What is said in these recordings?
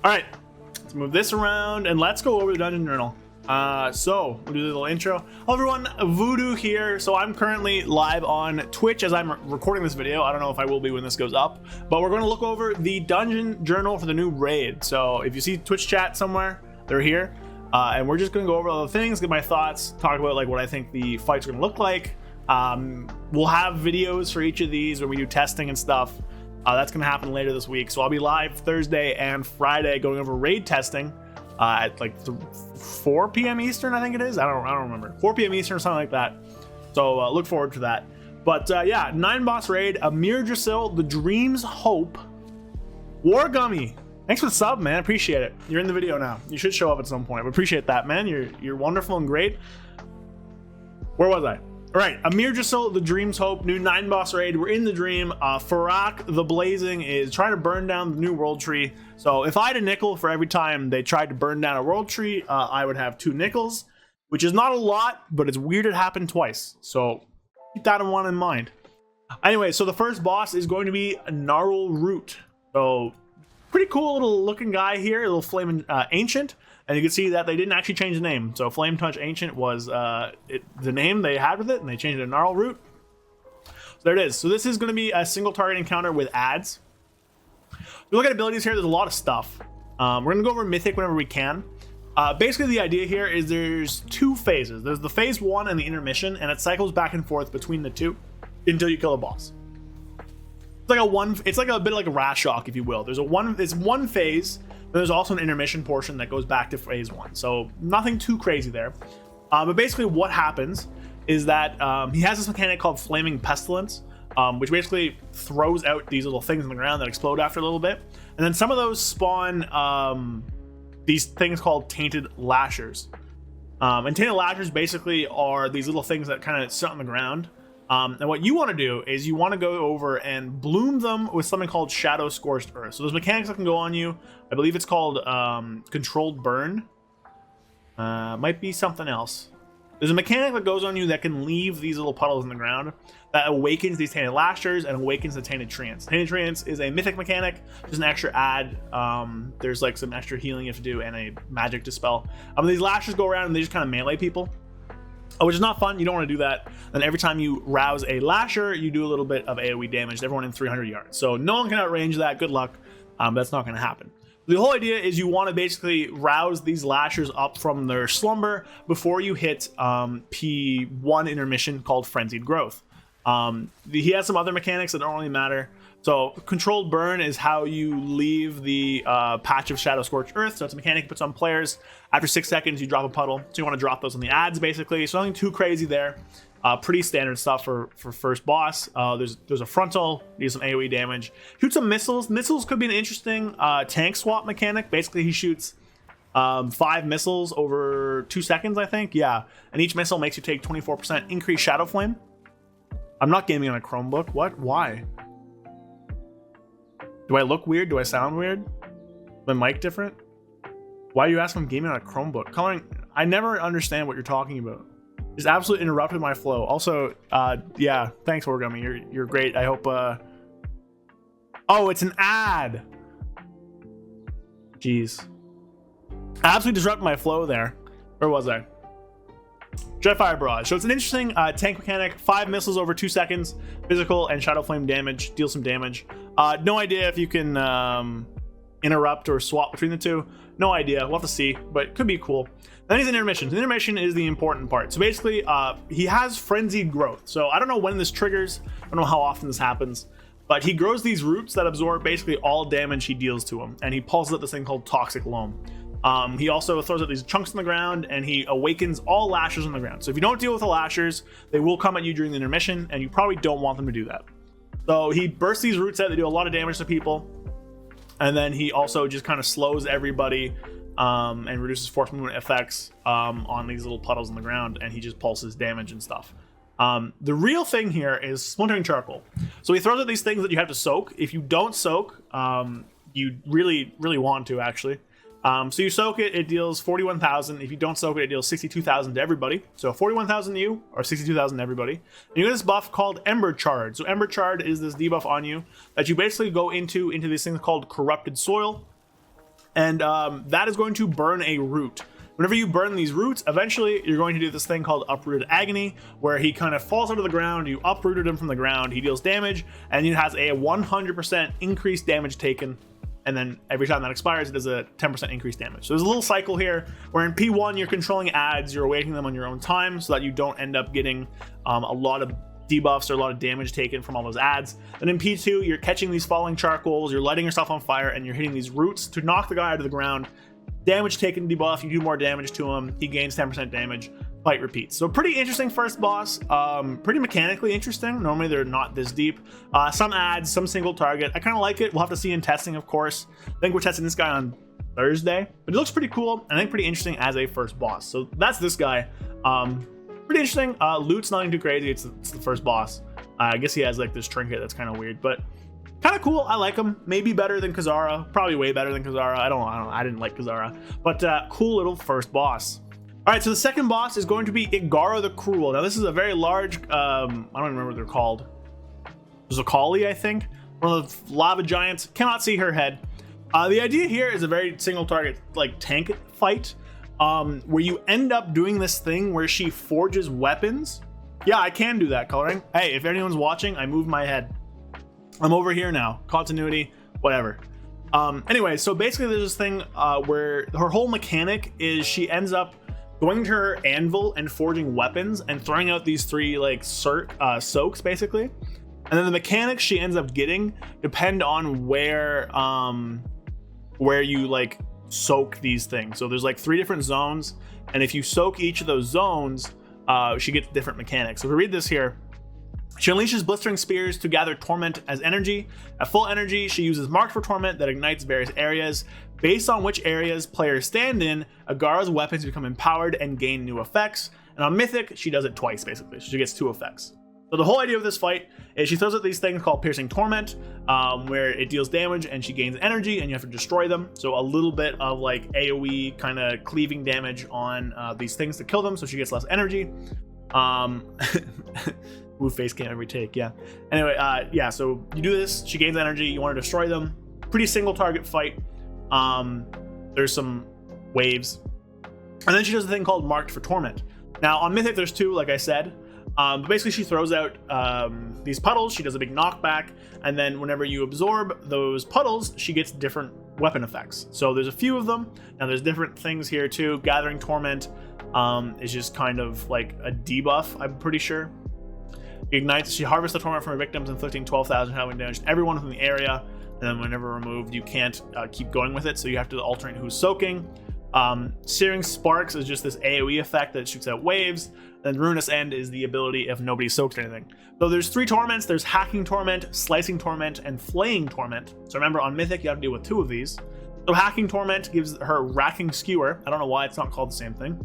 All right, let's move this around and let's go over the dungeon journal. So we'll do a little intro. Hello everyone, Voodoo here. So I'm currently live on Twitch as I'm recording this video. I don't know if I will be when this goes up, but we're going to look over the dungeon journal for the new raid. So if you see Twitch chat somewhere, they're here. And we're just going to go over all the things, get my thoughts, talk about like what I think the fights are going to look like. We'll have videos for each of these when we do testing and stuff. That's going to happen later this week. So I'll be live Thursday and Friday going over raid testing at like 4 p.m. Eastern, I think it is. I don't remember. 4 p.m. Eastern or something like that. So look forward to that. But yeah, 9-boss raid, Amirdrassil, the Dream's Hope, War Gummy. Thanks for the sub, man. Appreciate it. You're in the video now. You should show up at some point. I appreciate that, man. You're wonderful and great. Where was I? All right, Amirdrassil, the Dream's Hope, new 9-boss raid. We're in the Dream. Farak, the Blazing, is trying to burn down the new world tree. So if I had a nickel for every time they tried to burn down a world tree, I would have 2 nickels, which is not a lot, but it's weird it happened twice. So keep that one in mind. Anyway, so the first boss is going to be Gnarlroot. So pretty cool little looking guy here, a little flaming ancient. And you can see that they didn't actually change the name. So Flame Touch Ancient was the name they had with it, and they changed it to Gnarlroot. So there it is. So this is going to be a single target encounter with ads. If you look at abilities here, there's a lot of stuff. We're going to go over Mythic whenever we can. Basically, the idea here is there's 2 phases. There's the phase 1 and the intermission, and it cycles back and forth between the 2 until you kill a boss. It's like a bit like a Rashok, if you will. It's one phase. There's also an intermission portion that goes back to phase 1. So nothing too crazy there. But basically what happens is that he has this mechanic called Flaming Pestilence, which basically throws out these little things in the ground that explode after a little bit. And then some of those spawn these things called Tainted Lashers. And Tainted Lashers basically are these little things that kind of sit on the ground. And what you want to do is you want to go over and bloom them with something called Shadow Scorched Earth. So there's mechanics that can go on you. I believe it's called Controlled Burn. Might be something else. There's a mechanic that goes on you that can leave these little puddles in the ground that awakens these Tainted Lashers and awakens the Tainted Trance. Tainted Trance is a mythic mechanic, just an extra add. There's like some extra healing you have to do and a magic dispel. These Lashers go around and they just kind of melee people. Which is not fun. You don't want to do that. Then every time you rouse a Lasher, you do a little bit of AoE damage to everyone in 300 yards. So no one can outrange that. Good luck. That's not going to happen. The whole idea is you want to basically rouse these Lashers up from their slumber before you hit P1 intermission called Frenzied Growth. He has some other mechanics that don't really matter. So Controlled Burn is how you leave the patch of Shadow Scorched Earth. So it's a mechanic he puts on players. After 6 seconds, you drop a puddle. So you want to drop those on the ads, basically. So nothing too crazy there. Pretty standard stuff for first boss. There's a frontal, needs some AoE damage. Shoot some missiles. Missiles could be an interesting tank swap mechanic. Basically, he shoots 5 missiles over 2 seconds, I think. Yeah, and each missile makes you take 24% increased Shadow Flame. I'm not gaming on a Chromebook. What? Why? Do I look weird? Do I sound weird? My mic different? Why are you asking if I'm gaming on a Chromebook? Coloring, I never understand what you're talking about. Just absolutely interrupted my flow. Also, yeah, thanks, Origami. You're great. I hope. Oh, it's an ad. Jeez. Absolutely disrupted my flow there. Where was I? Jetfire Barrage. So it's an interesting tank mechanic. 5 missiles over 2 seconds. Physical and Shadow Flame damage. Deal some damage. No idea if you can interrupt or swap between the 2. No idea. We'll have to see. But it could be cool. Then he's in intermission. The intermission is the important part. So basically, he has Frenzied Growth. So I don't know when this triggers. I don't know how often this happens. But he grows these roots that absorb basically all damage he deals to him. And he pulses out this thing called Toxic Loam. He also throws out these chunks on the ground, and he awakens all Lashers on the ground. So if you don't deal with the Lashers, they will come at you during the intermission, and you probably don't want them to do that. So he bursts these roots out. They do a lot of damage to people. And then he also just kind of slows everybody and reduces force movement effects on these little puddles on the ground, and he just pulses damage and stuff. The real thing here is Splintering Charcoal. So he throws out these things that you have to soak. If you don't soak, you really, really want to, actually. So you soak it, it deals 41,000. If you don't soak it, it deals 62,000 to everybody. So 41,000 to you, or 62,000 to everybody. And you get this buff called Ember Chard. So Ember Chard is this debuff on you that you basically go into these things called Corrupted Soil. and that is going to burn a root. Whenever you burn these roots, eventually you're going to do this thing called Uprooted Agony, where he kind of falls out of the ground, you uprooted him from the ground, he deals damage, and he has a 100% increased damage taken, and then every time that expires, it does a 10% increased damage. So there's a little cycle here, where in P1, you're controlling ads, you're awaiting them on your own time, so that you don't end up getting a lot of debuffs or a lot of damage taken from all those ads. Then in P2, you're catching these falling charcoals, you're lighting yourself on fire, and you're hitting these roots to knock the guy out of the ground. Damage taken debuff, you do more damage to him, he gains 10% damage, fight repeats. So pretty interesting first boss, pretty mechanically interesting. Normally they're not this deep. Some ads, some single target. I kind of like it. We'll have to see in testing, of course. I think we're testing this guy on Thursday, but it looks pretty cool, and I think pretty interesting as a first boss. So that's this guy. Pretty interesting. Loot's nothing too crazy. It's the first boss. I guess he has like this trinket that's kind of weird, but kind of cool. I like him. Maybe better than Kazara. Probably way better than Kazara. I don't know. I didn't like Kazara, but cool little first boss. All right, so the second boss is going to be Igira the Cruel. Now this is a very large. I don't even remember what they're called. Zocali, I think. One of the lava giants. Cannot see her head. The idea here is a very single target like tank fight, where you end up doing this thing where she forges weapons. Yeah, I can do that coloring. Hey, if anyone's watching, I moved my head. I'm over here now. Continuity, whatever. Anyway, so basically there's this thing where her whole mechanic is she ends up going to her anvil and forging weapons and throwing out these three like soaks basically. And then the mechanics she ends up getting depend on where you like soak these things. So there's like 3 different zones, and if you soak each of those zones, she gets different mechanics. So if we read this here, she unleashes blistering spears to gather torment as energy. At full energy, she uses marked for torment that ignites various areas. Based on which areas players stand in, Igara's weapons become empowered and gain new effects. And on Mythic, she does it twice, basically. She gets 2 effects. So the whole idea of this fight is she throws out these things called Piercing Torment, where it deals damage and she gains energy and you have to destroy them. So a little bit of like AoE kind of cleaving damage on these things to kill them, so she gets less energy. Move face cam every take, yeah. Anyway, yeah, so you do this, she gains energy, you want to destroy them. Pretty single target fight. There's some waves. And then she does a thing called Marked for Torment. Now on Mythic there's 2, like I said. But basically she throws out these puddles, she does a big knockback, and then whenever you absorb those puddles, she gets different weapon effects. So there's a few of them. Now there's different things here too. Gathering Torment is just kind of like a debuff, I'm pretty sure. Ignites, she harvests the torment from her victims, inflicting 12,000 health damage to everyone within the area, and then whenever removed, you can't keep going with it, so you have to alternate who's soaking. Searing Sparks is just this AoE effect that shoots out waves. Then Ruinous End is the ability if nobody soaks anything. So there's 3 torments. There's Hacking Torment, Slicing Torment, and Flaying Torment. So remember, on Mythic, you have to deal with 2 of these. So Hacking Torment gives her Racking Skewer. I don't know why it's not called the same thing.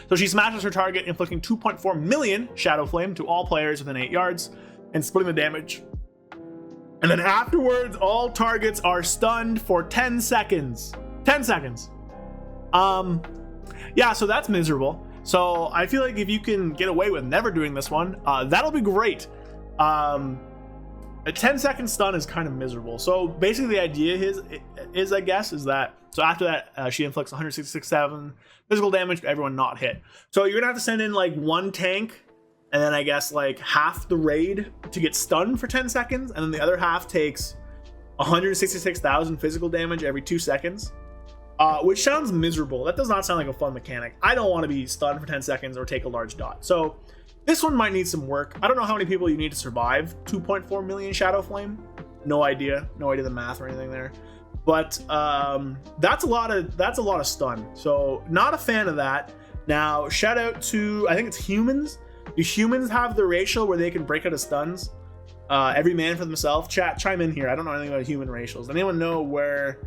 So she smashes her target, inflicting 2.4 million Shadow Flame to all players within 8 yards, and splitting the damage. And then afterwards, all targets are stunned for 10 seconds. 10 seconds. Yeah, so that's miserable. So I feel like if you can get away with never doing this one, that'll be great. A 10-second stun is kind of miserable. So basically the idea is I guess, is that, so after that, she inflicts 166,000 physical damage to everyone not hit. So you're gonna have to send in like 1 tank, and then I guess like half the raid to get stunned for 10 seconds, and then the other half takes 166,000 physical damage every 2 seconds. Which sounds miserable. That does not sound like a fun mechanic. I don't want to be stunned for 10 seconds or take a large dot. So this one might need some work. I don't know how many people you need to survive 2.4 million Shadow Flame. No idea the math or anything there. But that's a lot of stun. So not a fan of that. Now shout out to, I think it's humans. Do humans have the racial where they can break out of stuns? Every man for themselves. Chat, chime in here. I don't know anything about human racials. Anyone know where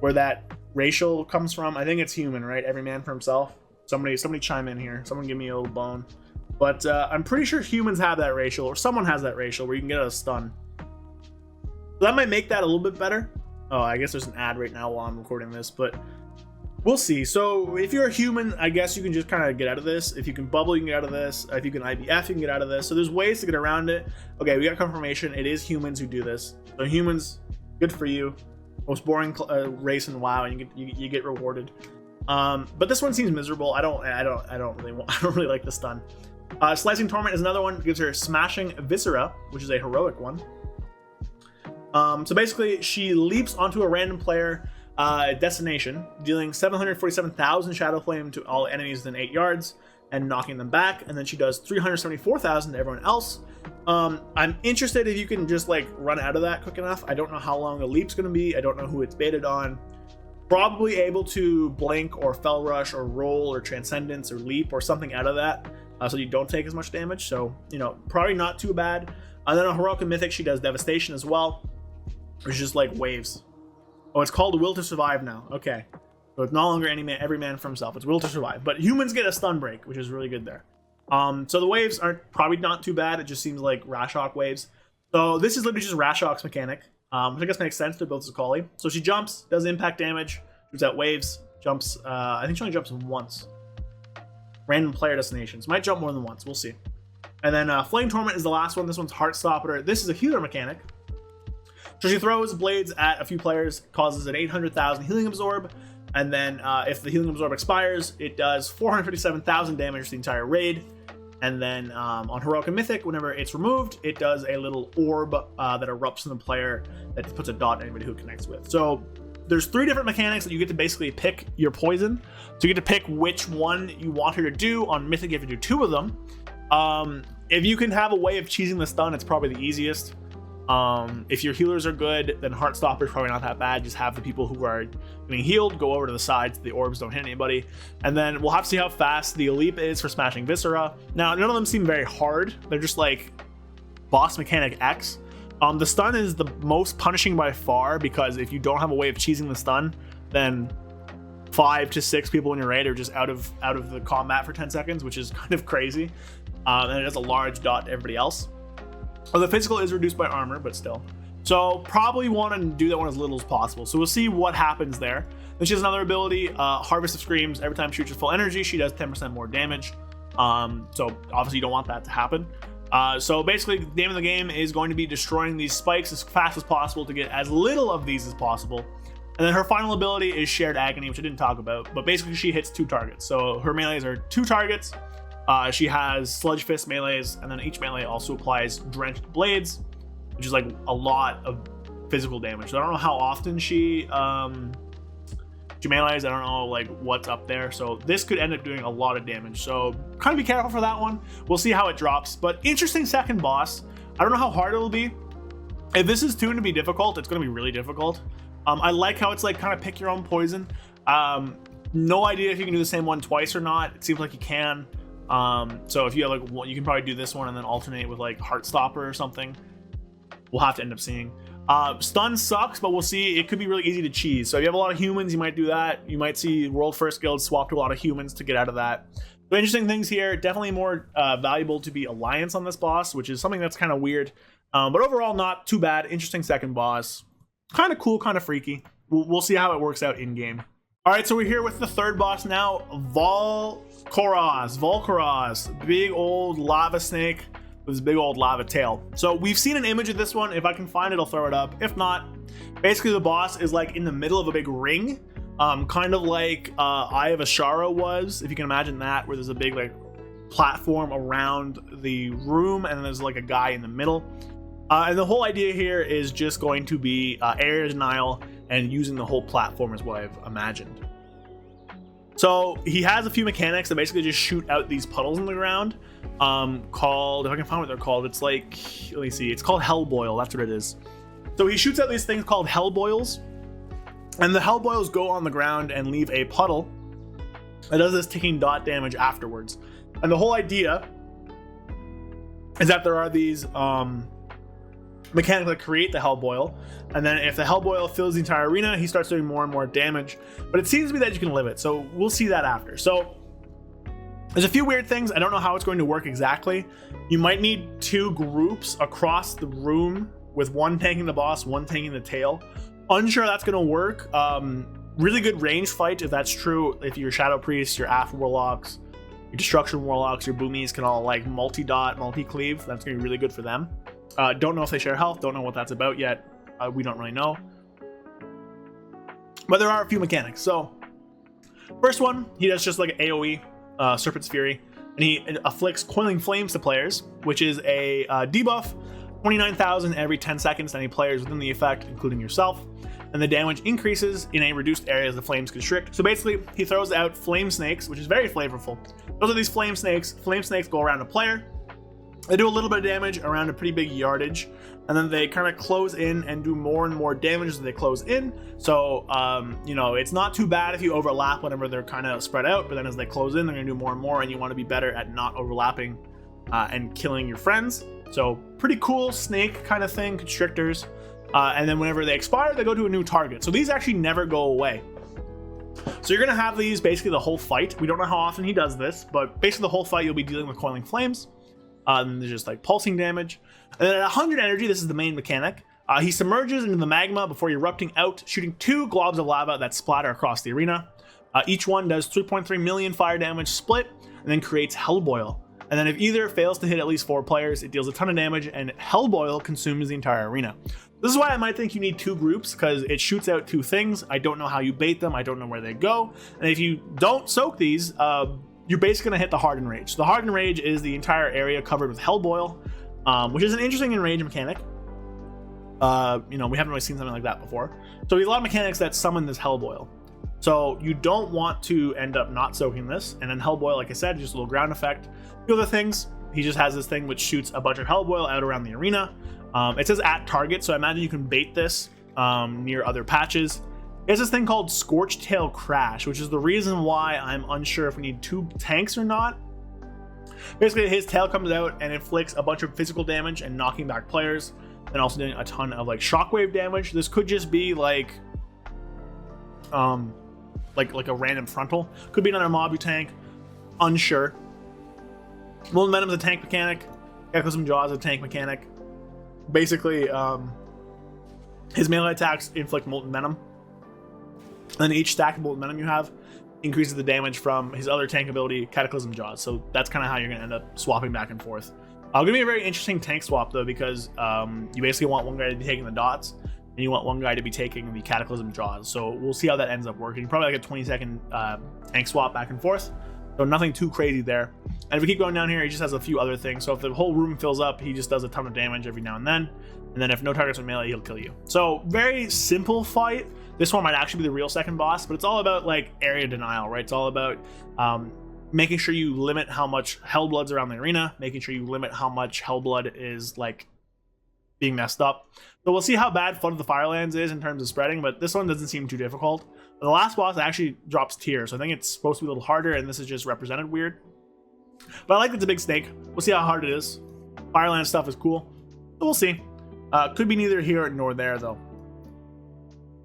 that racial comes from? I think it's human, right? Every man for himself. Somebody chime in here. Someone give me a little bone. But I'm pretty sure humans have that racial, or someone has that racial where you can get a stun. So that might make that a little bit better. Oh, I guess there's an ad right now while I'm recording this, but we'll see. So if you're a human, I guess you can just kind of get out of this. If you can bubble, you can get out of this. If you can IBF, you can get out of this. So there's ways to get around it. Okay, we got confirmation. It is humans who do this. So humans, good for you. most boring race in WoW, and you get rewarded. But this one seems miserable. I don't really like the stun. Slicing Torment is another one. It gives her Smashing Viscera, which is a heroic one. So basically, she leaps onto a random player destination, dealing 747,000 Shadow Flame to all enemies within 8 yards, and knocking them back. And then she does 374,000 to everyone else. I'm interested if you can just like run out of that quick enough. I don't know how long the leap's going to be. I don't know who it's baited on. Probably able to blink or Fell Rush or roll or Transcendence or leap or something out of that, so you don't take as much damage. So, you know, probably not too bad. And then on Heroic and Mythic, she does Devastation as well, which is just like waves. Oh, it's called Will to Survive now. Okay. So it's no longer every man for himself. It's Will to Survive. But humans get a stun break, which is really good there. So the waves aren't probably not too bad. It just seems like Rashok waves. So this is literally just Rashok's mechanic, which I guess makes sense to build Zakali. So she jumps, does impact damage, shoots out waves, jumps. I think she only jumps once. Random player destinations. Might jump more than once. We'll see. And then Flame Torment is the last one. This one's Heartstopper. This is a healer mechanic. So she throws blades at a few players, causes an 800,000 healing absorb, and then if the healing absorb expires, it does 457,000 damage to the entire raid. And then on Heroic and Mythic, whenever it's removed, it does a little orb that erupts in the player that puts a dot on anybody who it connects with. So there's 3 different mechanics that you get to basically pick your poison. So you get to pick which one you want her to do. On Mythic, you have to do 2 of them. If you can have a way of cheesing the stun, it's probably the easiest. If your healers are good, then Heartstopper is probably not that bad. Just have the people who are getting healed go over to the sides so the orbs don't hit anybody. And then we'll have to see how fast the Elite is for Smashing Viscera. Now, none of them seem very hard. They're just like boss mechanic X. The stun is the most punishing by far, because if you don't have a way of cheesing the stun, then 5 to 6 people in your raid are just out of the combat for 10 seconds, which is kind of crazy. And it has a large dot to everybody else. Well, the physical is reduced by armor, but still. So probably want to do that one as little as possible. So we'll see what happens there. Then she has another ability, Harvest of Screams. Every time she reaches full energy, she does 10% more damage. So obviously you don't want that to happen. So basically the name of the game is going to be destroying these spikes as fast as possible to get as little of these as possible. And then her final ability is Shared Agony, which I didn't talk about, but basically she hits 2 targets. So her melees are 2 targets. She has Sludge Fist melees, and then each melee also applies Drenched Blades, which is like a lot of physical damage. So I don't know how often she melees. I don't know like what's up there. So this could end up doing a lot of damage. So kind of be careful for that one. We'll see how it drops. But interesting second boss. I don't know how hard it'll be. If this is tuned to be difficult, it's going to be really difficult. I like how it's like kind of pick your own poison. No idea if you can do the same one twice or not. It seems like you can. So if you have like you can probably do this one and then alternate with like Heartstopper or something. We'll have to end up seeing. Stun sucks, but we'll see. It could be really easy to cheese. So if you have a lot of humans, you might do that. You might see World First Guild swap to a lot of humans to get out of that. So interesting things here. Definitely more valuable to be Alliance on this boss, which is something that's kind of weird. But overall, not too bad. Interesting second boss. Kind of cool, kind of freaky. We'll see how it works out in game. All right, so we're here with the third boss now, Volcoross, big old lava snake with his big old lava tail. So we've seen an image of this one. If I can find it, I'll throw it up. If not, basically the boss is like in the middle of a big ring, kind of like Eye of Ashara was, if you can imagine that, where there's a big like platform around the room and then there's like a guy in the middle. And the whole idea here is just going to be area denial and using the whole platform is what I've imagined. So he has a few mechanics that basically just shoot out these puddles in the ground, called, if I can find what they're called, it's like, let me see, it's called Hellboil, that's what it is. So he shoots out these things called Hellboils, and the Hellboils go on the ground and leave a puddle that does this ticking dot damage afterwards. And the whole idea is that there are these mechanics that create the Hellboil, and then if the Hellboil fills the entire arena, he starts doing more and more damage. But it seems to be that you can live it, so we'll see that after. So there's a few weird things. I don't know how it's going to work exactly. You might need 2 groups across the room with one tanking the boss, one tanking the tail. Unsure that's going to work. Really good range fight if that's true. If your Shadow Priests, your Aff Warlocks, your Destruction Warlocks, your Boomies can all like multi-dot, multi-cleave. That's going to be really good for them. Don't know if they share health. Don't know what that's about yet. We don't really know. But there are a few mechanics. So first one, he does just like AoE, Serpent's Fury, and he afflicts Coiling Flames to players, which is a debuff, 29,000 every 10 seconds to any players within the effect, including yourself. And the damage increases in a reduced area as the flames constrict. So basically, he throws out flame snakes, which is very flavorful. Those are these flame snakes. Flame snakes go around a player. They do a little bit of damage around a pretty big yardage, and then they kind of close in and do more and more damage as they close in. So, you know, it's not too bad if you overlap whenever they're kind of spread out, but then as they close in, they're going to do more and more, and you want to be better at not overlapping and killing your friends. So, pretty cool snake kind of thing, constrictors. And then whenever they expire, they go to a new target. So these actually never go away. So you're going to have these basically the whole fight. We don't know how often he does this, but basically the whole fight you'll be dealing with Coiling Flames. And there's just like pulsing damage. And then at 100 energy, this is the main mechanic. He submerges into the magma before erupting out, shooting 2 globs of lava that splatter across the arena. Each one does 3.3 million fire damage split, and then creates Hellboil. And then if either fails to hit at least 4 players, it deals a ton of damage, and Hellboil consumes the entire arena. This is why I might think you need 2 groups, because it shoots out 2 things. I don't know how you bait them. I don't know where they go. And if you don't soak these, you're basically going to hit the Hardened Rage. So the Hardened Rage is the entire area covered with Hellboil, which is an interesting enrage mechanic. You know, we haven't really seen something like that before. So we have a lot of mechanics that summon this Hellboil. So you don't want to end up not soaking this. And then Hellboil, like I said, just a little ground effect. The other things, he just has this thing which shoots a bunch of Hellboil out around the arena. It says at target, so I imagine you can bait this near other patches. There's this thing called Scorched Tail Crash, which is the reason why I'm unsure if we need 2 tanks or not. Basically, his tail comes out and inflicts a bunch of physical damage and knocking back players, and also doing a ton of like shockwave damage. This could just be like a random frontal. Could be another mob you tank. Unsure. Molten Venom is a tank mechanic. Cataclysm Jaws is a tank mechanic. Basically, his melee attacks inflict Molten Venom. And each stack of Molten Venom you have increases the damage from his other tank ability, Cataclysm Jaws. So that's kind of how you're going to end up swapping back and forth. Going to be a very interesting tank swap, though, because you basically want one guy to be taking the dots, and you want one guy to be taking the Cataclysm Jaws. So we'll see how that ends up working. Probably like a 20-second tank swap back and forth. So nothing too crazy there. And if we keep going down here, he just has a few other things. So if the whole room fills up, he just does a ton of damage every now and then. And then if no targets are melee, he'll kill you. So very simple fight. This one might actually be the real second boss, but it's all about like area denial, right? It's all about making sure you limit how much Hellblood's around the arena, making sure you limit how much Hellblood is like being messed up. So we'll see how bad Flood of the Firelands is in terms of spreading, but this one doesn't seem too difficult. The last boss actually drops tier, so I think it's supposed to be a little harder, and this is just represented weird. But I like it's a big snake. We'll see how hard it is. Fireland stuff is cool. But we'll see. Could be neither here nor there, though.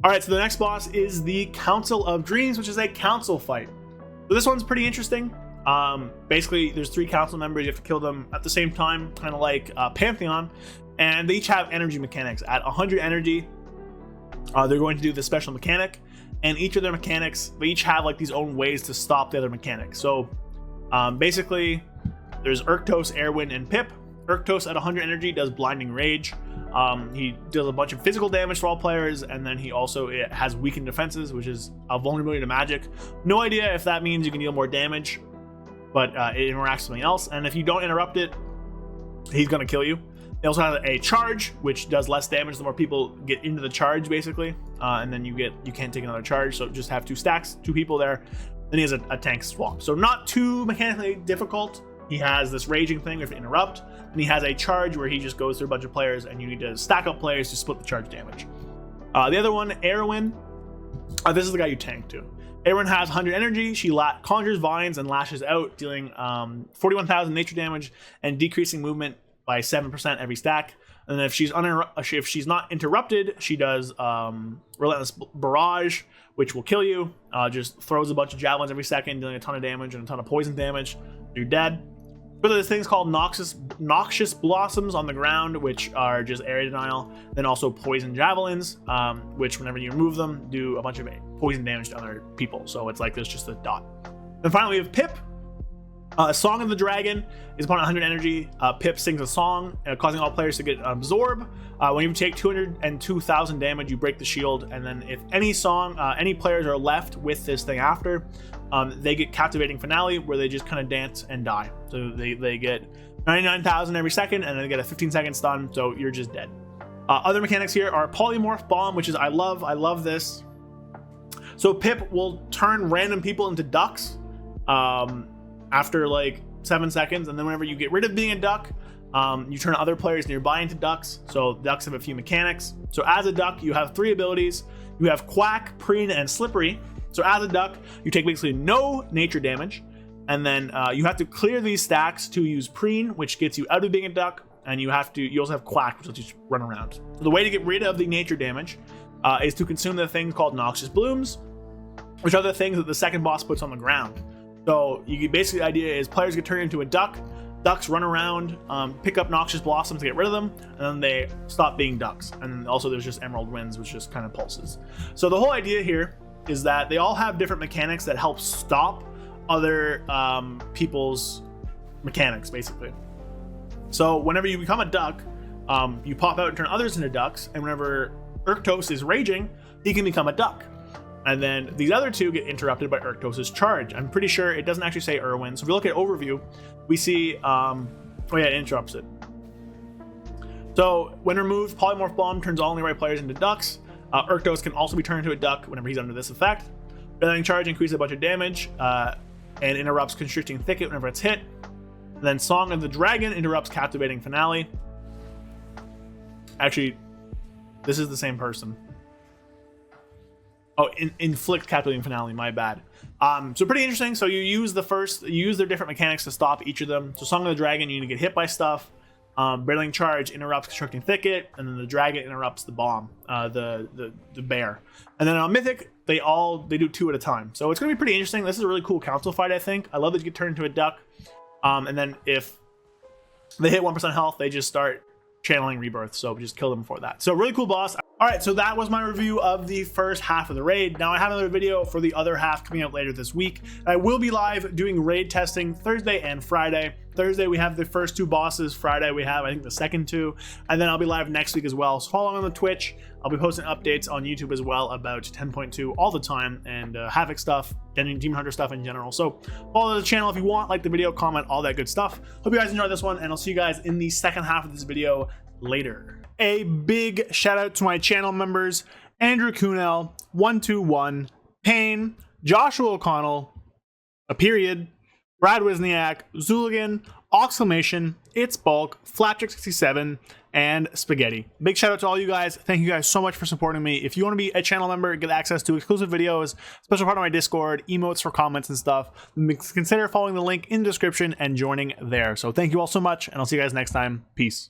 Alright, so the next boss is the Council of Dreams, which is a council fight. So this one's pretty interesting. Basically, there's 3 council members. You have to kill them at the same time, kind of like Pantheon. And they each have energy mechanics. At 100 energy, they're going to do this special mechanic. And each of their mechanics, they each have like these own ways to stop the other mechanics. So basically, there's Urktos, Airwind, and Pip. Urktos at 100 energy does Blinding Rage. He does a bunch of physical damage for all players, and then he also has weakened defenses, which is a vulnerability to magic. No idea if that means you can deal more damage, but it interacts with something else. And if you don't interrupt it, he's going to kill you. He also has a charge, which does less damage the more people get into the charge, basically. And then you can't take another charge, so just have 2 stacks, 2 people there. Then he has a tank swap. So not too mechanically difficult. He has this raging thing if you interrupt, and he has a charge where he just goes through a bunch of players, and you need to stack up players to split the charge damage. The other one, Airwind, this is the guy you tank to. Airwind has 100 energy. She conjures vines and lashes out, dealing 41,000 nature damage and decreasing movement by 7% every stack. And then if she's not interrupted, she does Relentless Barrage, which will kill you. Just throws a bunch of javelins every second, dealing a ton of damage and a ton of poison damage. You're dead. But there's things called Noxious Blossoms on the ground, which are just area denial. Then also Poison Javelins, which whenever you remove them, do a bunch of poison damage to other people. So it's like there's just a dot. Then finally we have Pip. Song of the Dragon is upon 100 energy. Pip sings a song, causing all players to get absorb. When you take 202,000 damage, you break the shield, and then if any players are left with this thing after, they get Captivating Finale, where they just kind of dance and die. So they get 99,000 every second, and then they get a 15-second stun, so you're just dead. Other mechanics here are Polymorph Bomb, which is I love this. So Pip will turn random people into ducks after like 7 seconds, and then whenever you get rid of being a duck, you turn other players nearby into ducks. So ducks have a few mechanics. So as a duck, you have 3 abilities. You have Quack, Preen, and Slippery. So as a duck, you take basically no nature damage, and then you have to clear these stacks to use Preen, which gets you out of being a duck, and you also have Quack, which lets you run around. So the way to get rid of the nature damage is to consume the things called Noxious Blooms, which are the things that the second boss puts on the ground. So basically the idea is players get turned into a duck, ducks run around, pick up Noxious Blossoms to get rid of them, and then they stop being ducks. And also there's just Emerald Winds, which just kind of pulses. So the whole idea here is that they all have different mechanics that help stop other people's mechanics, basically. So whenever you become a duck, you pop out and turn others into ducks, and whenever Urktos is raging, he can become a duck. And then these other 2 get interrupted by Urktos' charge. I'm pretty sure it doesn't actually say Irwin. So if you look at overview, we see, it interrupts it. So when removed, Polymorph Bomb turns all nearby players into ducks. Urktos can also be turned into a duck whenever he's under this effect. Bailing Charge increases a bunch of damage and interrupts Constricting Thicket whenever it's hit. And then Song of the Dragon interrupts Captivating Finale. Actually, this is the same person. Oh, inflict Captivating Finale, my bad. So pretty interesting. So you use their different mechanics to stop each of them. So Song of the Dragon, you need to get hit by stuff. Barreling Charge interrupts Constricting Thicket, and then the Dragon interrupts the bomb, the bear. And then on Mythic, they do 2 at a time. So it's gonna be pretty interesting. This is a really cool council fight, I think. I love that you get turned into a duck. And then if they hit 1% health, they just start channeling Rebirth, so just kill them for that. So really cool boss. All right, so that was my review of the first half of the raid. Now I have another video for the other half coming out later this week. I will be live doing raid testing Thursday and Friday. Thursday we have the first 2 bosses. Friday we have, I think, the second 2, and then I'll be live next week as well. So follow me on the Twitch. I'll be posting updates on YouTube as well about 10.2 all the time, and Havoc stuff, and Demon Hunter stuff in general. So follow the channel if you want, like the video, comment, all that good stuff. Hope you guys enjoyed this one, and I'll see you guys in the second half of this video later. A big shout out to my channel members: Andrew Kunel, 121, Payne, Joshua O'Connell, Brad Wisniak, Zooligan, Oxclamation, It's Bulk, Flapjack67, and Spaghetti. Big shout out to all you guys. Thank you guys so much for supporting me. If you want to be a channel member, get access to exclusive videos, special part of my Discord, emotes for comments and stuff, consider following the link in the description and joining there. So thank you all so much, and I'll see you guys next time. Peace.